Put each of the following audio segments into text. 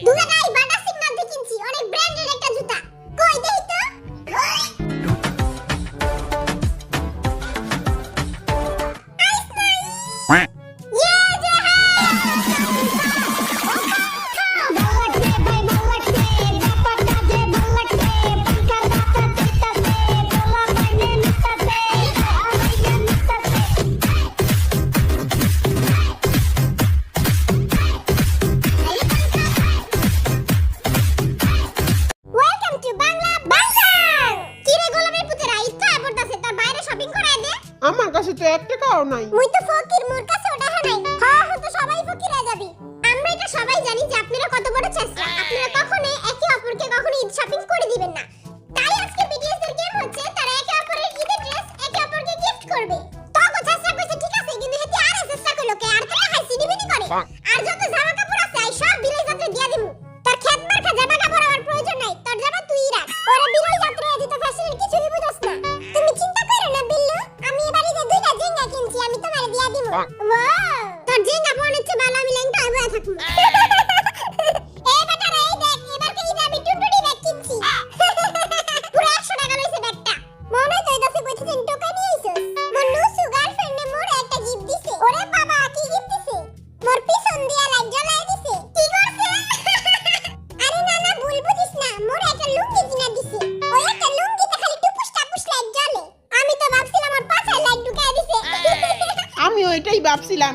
দুলা নাই বাটা সিগন্যাল থেকে কিনছি অনেক ব্র্যান্ডের একটা জুতা কই দেই তো quack ওয়েলকাম টু বাংলা বাজার কিরে গোলামের পুতেরা ইচ্ছা পড়তাছে তোর বাইরে শপিং করায় দে আমার কাছে তো 1 টাকাও নাই। মুই তো ফকির মোর কাছে ওটা নাই হ্যাঁ তো সবাই ফকির হয়ে যাবি আমরা এটা সবাই জানি যে আপনারা কত বড় চেষ্টা আপনারা কখনো একে অপরকে কখনো ঈদ শপিং করে দিবেন না তাই আজকে বিটিএস এর গেম হচ্ছে তারা একে অপরের ঈদের ড্রেস একে অপরকে গিফট করবে তো চেষ্টা করছে ঠিক আছে কিন্তু হেতি আর চেষ্টা করলো কে আর তো হাসি দিবেনি করে আর যত জামা কাপড় আছে আই সব বিলাই যাত্রা দিয়া দিমু তোর খেত মার্কা জামা কাপড় আমার প্রয়োজন নাই তোর জামা তুই রাখ ওরে বিলাই যাত্রা এত ফ্যাশনের কিছুই বুঝছ না তুমি চিন্তা করো না বিল্লু আমি এবারে যে দুইটা জিঙ্গা কিনছি আমি তোমারে দিয়া দিমু ওয়াও তোর জিঙ্গা মনে হচ্ছে ভালো আমি লেংটা আইবা থাকমু এই বেটা রে দেখ এবার কে ঈদে আমি টুনটুনি ব্যাগ কিনছি পুরো 100 টাকা লইছে ব্যাগটা মনে তো এদাসে কইতেছেন টোকা নিয়ে আইছস মোর নুসু গার্লফ্রেন্ডে মোর একটা গিফট দিছে ওরে বাবা কি গিফট দিছে মোর পিছন দিয়া লাইট জ্বালায় দিছে কি করছে আরে না না ভুল বুঝিস না মোর একটা লুঙ্গি কিনা দিছে ওই একটা লুঙ্গিতে খালি টুপুস টাপুস লাইট জ্বলে আমি তো ভাবছিলাম ওর পাছায় লাইট ঢুকায় দিছে আমিও এটাই ভাবছিলাম।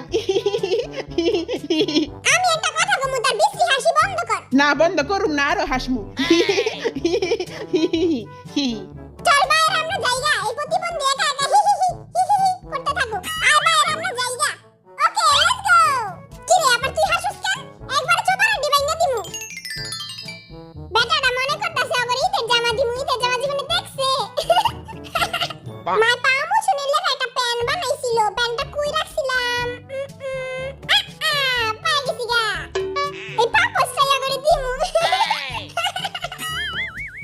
আমি একটা কথা কমু তার বেশি হাসি বন্ধ কর না বন্ধ করুম না আরো হাসমু। চল বাইরে আমরা যাইগা এই প্রতিবন্ধী একা একা হি হি হি হি হি হি করতে থাকো আর বাইরে আমরা যাইগা ওকে লেটস গো কি রে আবার তুই হাসুস কেন একবার চোপারে ডিবাই না দিমু বেটাটা মনে করতাছে আবার ঈদের জামা দিমু ঈদের জামা জীবনে দেখছে মাই পামু শুনে লেখা একটা প্যান বানাইছিল প্যানটা কই রাখছিলাম পাই গেছি গা এই পাপস সাইয়া করে দিমু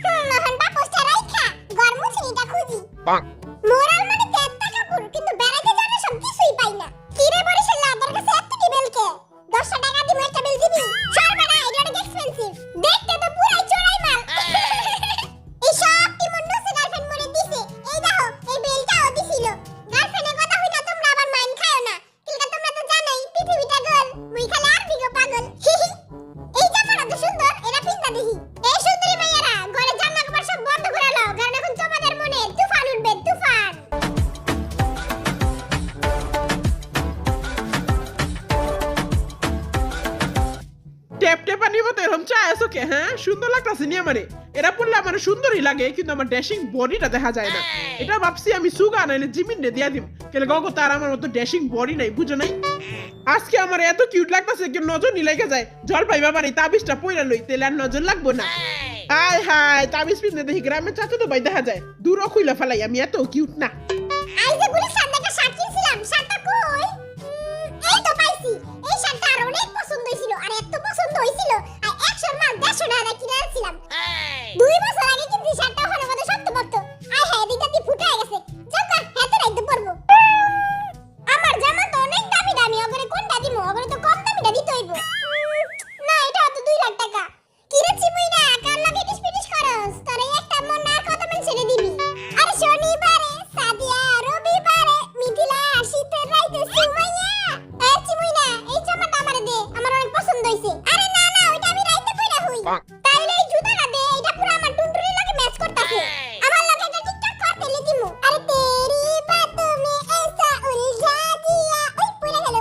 মোহন পাপসটা রাইখা গরমুছনিটা খুঁজি মোরাল মানে তেত্তা কাপড় কিন্তু বেড়াইতে যাবে সব কিছুই পাই না কিরে বরিশাল তোর কাছে এত টিবেল কে 10 টাকা দিমু একটা বেল দিবি সর্বনা এটা অনেক এক্সপেন্সিভ দেখতে তো পুরাই চোরাই মাল এই সব কি মন্ডু সে গার্লফ্রেন্ড মরে দিছে এই দেখো এই বেলটাও দিছিল গার্লফ্রেন্ডের কথা হইনা তোমরা আবার মাইন খাও না কিলকা তোমরা তো জানোই পৃথিবীটা গোল মুই খালি আর বিগো পাগল এই জামাটা তো সুন্দর এটা পিন্তা দেখি এই সুন্দরী মাইয়ারা ঘরে জামা কাপড় সব বন্ধ করে নাও কারণ এখন তোমাদের মনে তুফান উঠবে তুফান টেপ টেপ আনিব তো এরকম চা আসো কে? হ্যাঁ সুন্দর লাগতাছে নি আমারে। এরা পড়লে আমার সুন্দরই লাগে কিন্তু আমার ড্যাশিং বডিটা দেখা যায় না। এটা ভাবছি আমি সুগা নাইলে জিমিন রে দিয়া দিম কেলে গগো তার আমার মতো ড্যাশিং বডি নাই বুঝো নাই। আজকে আমার এত কিউট লাগতাছে কি নজর নি লাগে যায় জল পাইবা মানে তাবিজটা পয়রা লই তেলে আর নজর লাগবো না। আয় হায় তাবিজ পিনতে দেখি গ্রামে চাচা তো ভাই দেখা যায় দূরও খুইলা ফেলাই আমি এত কিউট না। আই যে গুলি সান্দাকা শার্ট কিনছিলাম শার্টটা কই এই তো পাইছি এই শার্টটা আর অনেক পছন্দ হইছিল আর এত পছন্দ হইছিল আর 100 মাল 150 টাকা কিনে আনছিলাম 2 বছর আগে কিনছি শার্টটা ওখানে মধ্যে শক্ত পড়ত আয় হ্যাঁ দিটা দি ফুটায় গেছে জঙ্কা হেতে রাইতে পড়বো আমার জামা তো অনেক দামি দামি ওগরে কোনটা দিমু ওগরে তো কম দামিটা দিতে হইব না এটা তো 2 লাখ টাকা কিরে চিমুই না কার লাগে ডিসপিটিস করস তোরে একটা মন না কত মান ছেড়ে দিবি আরে শনিবারে সাদিয়া রবিবারে মিথিলা শীতের রাইতে সুমাইয়া এ চিমুই না এই জামাটা আমারে দে আমার অনেক পছন্দ হইছে আরে না না ওইটা আমি রাইতে পয়রা হই তাইলে এই জুতাটা দে এটা পুরো আমার টুনটুনির লাগে ম্যাচ করতাছে আমার লাগে এটা টিকটক করতে লিদিমু আরে তেরি বাতোं में ऐसा उलझा दिया ওই পয়রা গেল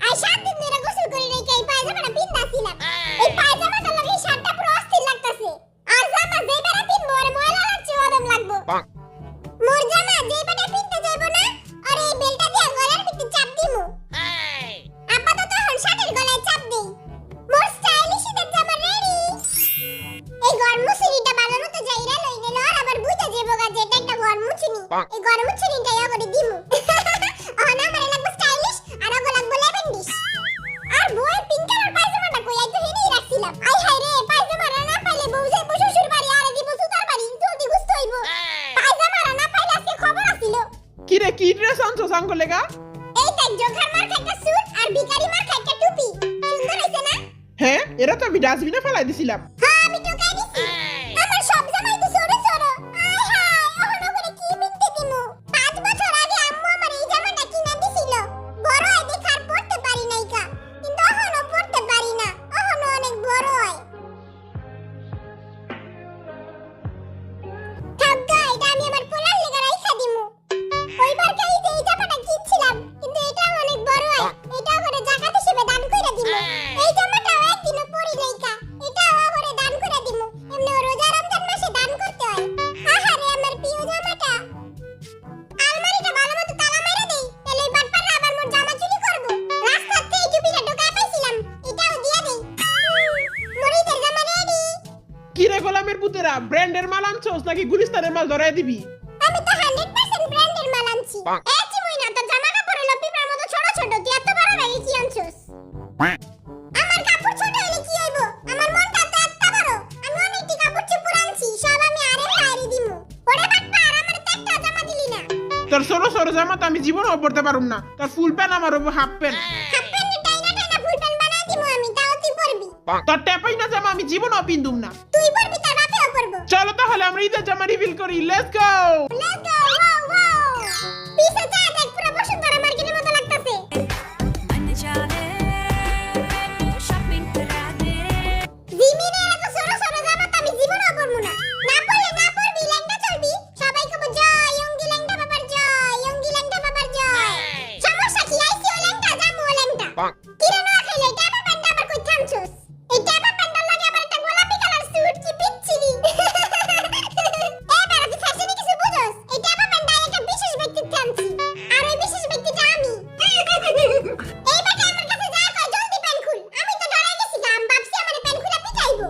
আই 7 দিন ধরে গোসল করে রেখে এই পায়জামাটা পিনতাছিলাম এই পায়জামাটা লাগে এই শার্টটা পুরো অস্থির লাগতাছে আর জামা যেই বেরা পিনবো আরে ময়লা লাগছে ওরম লাগবো মোর জামা যেই বেটা পিনতে যাইবো না আর এই বেলটা দিয়া গলার ভিতর চাপ দিমু আপাতত এখন শার্টের গলায় চাপ দেই মোর স্টাইলিশ ঈদের জামা রেডি এই গরমুছনিটা ভালো মতো যাইরা লই গেল আর আবার বুঝা যাবো গা যে এটা একটা গরমুছনি এই গরমুছনিটা ইয়াগরে দিমু এখন আমারে লাগবে স্টাইলিশ আর ওগো লাগবে লেভেন্ডিশ আর বই পিঙ্ক কালার পায়জামাটা কই আই তো হেনেই রাখছিলাম আই হাই রে পায়জামাটা না পাইলে বউ যাইবো শ্বশুর বাড়ি আর দিব সুতার বাড়ি জলদি গুস্ত হইব পায়জামাটা না পাইলে আজকে খবর আছিল কি রে কি ড্রেস আনছো সাঙ্গ লেগা? এই দেখ জোখার মার্কা একটা স্যুট আর ভিখারি মার্কা একটা টুপি সুন্দর হইছে না হ্যাঁ এরা তো আমি ডাস্টবিনে ফেলাই দিছিলাম। হ্যাঁ আমি টোকাই দিছি। আমার সব জামাই তো ছোট ছোট। আয় হায় ওহনো করে কি বিনতে দিমু। 5 বছর আগে আম্মু আমার এই জামাটা কিনা দিছিল। বড় হয় দেখে আর পড়তে পারি নাই কা। কিন্তু ওহনো পড়তে পারি না। ওহনো অনেক বড় হয়। ঠাগ্গা এটা আমি আমার পোলার লেগে রাইখা দিমু। ওইবার কাইতে এই জামাটা কিনছিলাম কিন্তু এটা অনেক বড় হয়। এটা করে জাকাত হিসেবে দান কইরা দিমু। এই জামাটাও একদিনও পরি নাই কা। এটাও করে দান কইরা দিমু। এমনি রোজা রমজান মাসে দান করতে হয়। আহারে আমার প্রিয় জামাটা। আলমারিটা ভালোমতো তালা মাইরা দেই। তাহলে এই বাটপাররা আবার মোর জামা চুরি করব। রাস্তাতে এই টুপিটা ঢোকায় পাইছিলাম। এটাও দিয়া দেই। মুরিদের জামা রেডি। কি রে গোলামের পুতেরা ব্র্যান্ডের মাল আনছস নাকি গুলিস্তানের মাল ধরায় দিবি? আমি তো 100% ব্র্যান্ডের মাল আনছি। এ চিমুইনা তোর জামা কাপড় হলো পিঁপড়ার মতো ছোট ছোট। তুই এত বড় ব্যাগে কি আনছস? আমার কাপড় ছোট হলে কি হইব? আমার মনটা তো এত বড়। আমি অনেকটি কাপড় চোপড় আনছি। সব আমি আরে হাইরে দিমু। ওরে বাটপার আমার তো একটা জামা দিলি না। তোর সরো সরো জামা তো আমি জীবনেও পরতে পারুম না। তোর ফুল প্যান্ট আমার হবো হাফ প্যান্ট। হাফ প্যান্ট টাইনা টাইনা ফুল প্যান্ট বানাই দিমু আমি। তাও তুই পরবি। তোর ট্যাপাই না জামা আমি জীবনেও পিন্দুম না। তুই পরবি তার বাপেও পরবো। চলো তাহলে আমরা ঈদের জামা রিভিল করি। Let's go. Let's go wow wow. পিছে যা দেখ পুরো বসুন্ধরা মার্কেটের মতো লাগতাছে। জিমিনে এরা তো সরো সরো জামা তো আমি জীবনেও পরবো না। না পরলে না পরবি ল্যাংটা চলবি। সবাই কব জয় ইয়ঙ্গি ল্যাংটা বাবার জয় ইয়ঙ্গি ল্যাংটা বাবার জয়। সমস্যা কি আইছি ও ল্যাংটা জামু ও ল্যাংটা। কিরে না খাইলে টাপা প্যান্ট আবার কই থামছস? এই টাপা প্যান্টটার লাগে আবার একটা গোলাপি কালার স্যুট কি পিচ্ছিলি। এবার তুই ফ্যাশনে কিছু বুঝছস? এই টাপা প্যান্টটা একটা বিশেষ ব্যক্তির থামছি। আর ওই বিশেষ ব্যক্তিটা আমি। এই বাটা আমার কাছে যা কয় জলদি প্যান্ট খুল। আমি তো ডরাই গেছি গাম ভাবছি আমারে প্যান্ট খুলে পিটাইবো।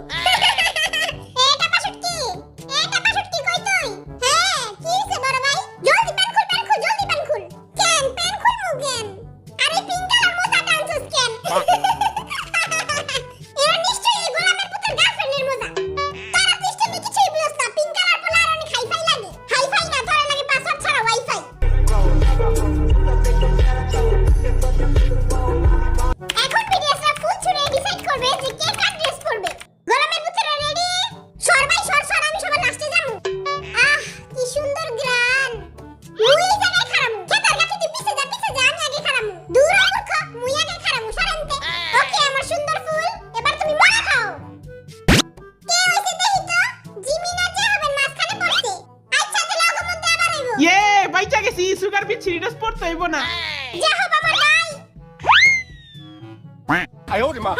এটা পাশুটকি কই তুই? হ্যাঁ কি হইছে বড় ভাই? জলদি প্যান্ট খুল জলদি প্যান্ট খুল। কেন প্যান্ট খুলমু কেন? আরে পিঙ্ক কালার মোজা টানছস কেন? এরা নিশ্চয়ই এই গোলামের পুতের গার্লফ্রেন্ডের মোজা। তারা সিস্টেমে কিছুই বুঝছ না। পিঙ্ক কালার পোলা আর অনেক হাইফাই লাগে। হাইফাই না তোরা লাগে পাসওয়ার্ড ছাড়া ওয়াইফাই। এখন বিডিএসরা ফুল ছুড়ে ডিসাইড করবে যে কে কার ড্রেস পরবে। গোলামের পুতেরা রেডি? সরবাই সর আমি সবার লাস্টে যামু। আহ কি সুন্দর গ্রান। মুই এই জায়গায় খারামু। খেতার গাছে তুই পিছে যা আমি আগে খারামু। দূর হ মূর্খ মুই আগে খারামু সরেনতে। ওকে আমার সুন্দর ফুল এবার তুমি মজা খাও। কে হইছে দেখি তো? জিমিনা যে হবে মাঝখানে পড়ছে। আচ্ছা তাহলে ওগো মধ্যে আবার হইব। ইয়ে বাইচা গেছি সুগার বিচ্ছিরি ড্রেস পরতে হইব না। যা হবে আমার ভাই। 哎呦我的妈！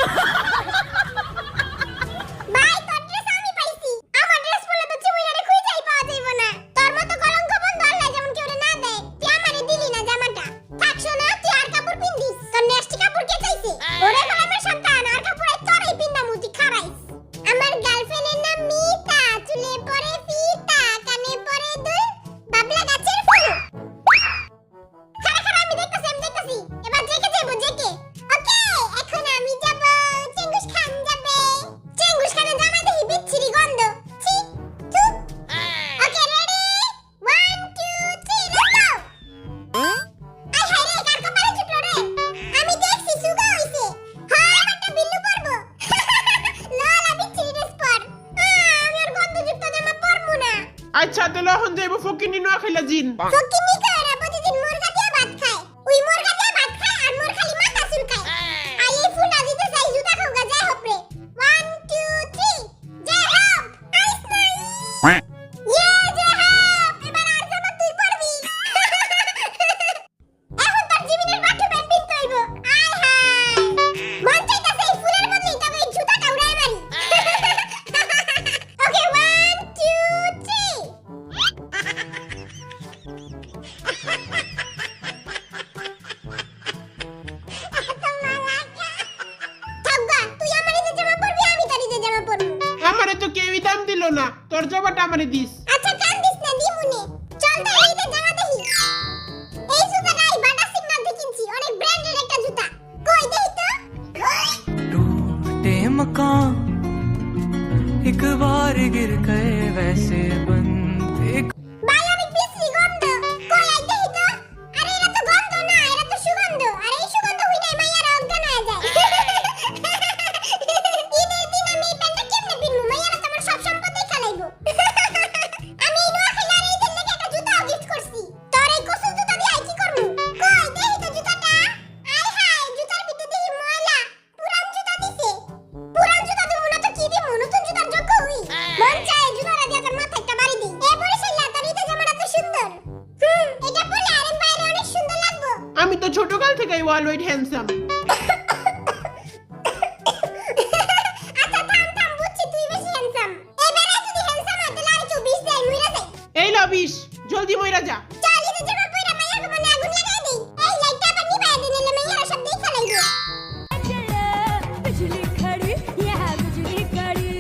ভাই তোর ড্রেস আমি পাইছি। আমার ড্রেস পরলে তো চিমুইরারে খুঁজেই পাওয়া যাইব না। তোর মতো কলঙ্ক বন্ধ আল্লাহ যেমন কেউ না দেয়। তুই আমারে দিলি না জামাটা। থাক শোনা তুই আর কাপড় পিন্দিস। তোর নেক্সট কাপড় কে চাইছে? ওরে গোলামের সন্তান আর কাপড় আই তোরই পিন্দামু তুই খারাইস। আমার গার্লফ্রেন্ডের নাম মিতা। চুলে পরে ফিতা কানে পরে দুল বাবলা গাছের ফুল। খারা আমি দেখতাছি। এবার জেকে যাবো জেকে। ওকে এখন আমি যাব। চেঙ্গুস খান যাবে। চেঙ্গুস খানে জামা দেখি বিচ্ছিরি গন্ধ। ছি থু। Okay ready 1 2 3 let's go. আই হাই রে কার কপালে জুটলো রে। আমি দেখছি সুগা হইছে। হ্যাঁ একটা বিল্লু পরবো। লালা বিচ্ছিরি ড্রেস পর। আমি আর গন্ধযুক্ত জামা পরবো না। আচ্ছা তাহলে এখন যাইবো ফকিনি নোয়া খাইলা জিন। ফকিনি কইরা প্রতিদিন মুরগা দিয়ে ভাত খায়। ওই মুরগা দিয়ে ভাত খায় আর মোর খালি মাথা চুলকায়। আই এই ফুলটা দিতে চাই জুতা খাওগা যায় হপরে। 1 2 3 জয় হোপ। আইস নাই। ইয়ে জয় হোপ। এবার আর জামা তুই পরবি। এখন তোর জীবনের বাটু প্যান্ট পিনতে হইব। আয় হায়। মন চাইতাছে এই ফুলের বদলে তবে এই জুতাটা উড়াই মারি। ওকে 1 2 3 থাকবা তুই আমার ঈদের জামা পরবি আমি তোর ঈদের জামা পরবো। আমারে তো কেউই দাম দিল না। তোর জামাটা আমারে দিস। আচ্ছা কান্দিস না দিমুনে। চল তাহলে ঈদের জামা দেখি। এই জুতাটা এই বাটা সিগন্যাল থেকে কিনছি। অনেক ব্র্যান্ডেড একটা জুতা। কই দেখি তো। टूटे मकान एक बार गिर गए वैसे बनते ভাই অনেক বিশ্রী গন্ধ। কই আই দেখি তো। আরে এটা তো গন্ধ না এটা তো সুগন্ধ। আর এই সুগন্ধ হইলে মাইয়ারা অজ্ঞান হয়ে যায়। আমি তো ছোটকাল থেকেই অলওয়েজ হ্যান্ডসাম। আচ্ছা থাম বুঝছি তুই বেশি হ্যান্ডসাম। এবারে যদি হ্যান্ডসাম হতে লাড়ি 24 দেয় মুইরা যাই। এই ল 20 জলদি মইরা যা। চল ইতে যাবা কইরা মাইয়া গো মনে আগুন লাগাই দেই। এই লাইটটা আবার নিভাই দিলে মাইয়া সব দেখা লাইবো। बिजली खड़ी यह बिजली खड़ी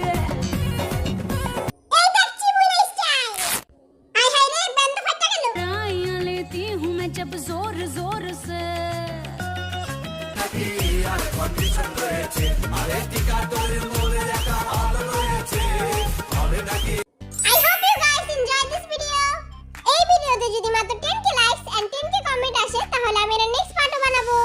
এই দেখছি মুইরা স্টাইল। আয় হায় রে ব্যান্ড ফাটা গেল। राइयां लेती हूँ मैं जब जोर जोर से I hope you guys enjoyed this video. এই ভিডিওতে যদি মাত্র 10k likes and 10k comment আসে তাহলে আমি এর নেক্সট পার্টও বানাবো।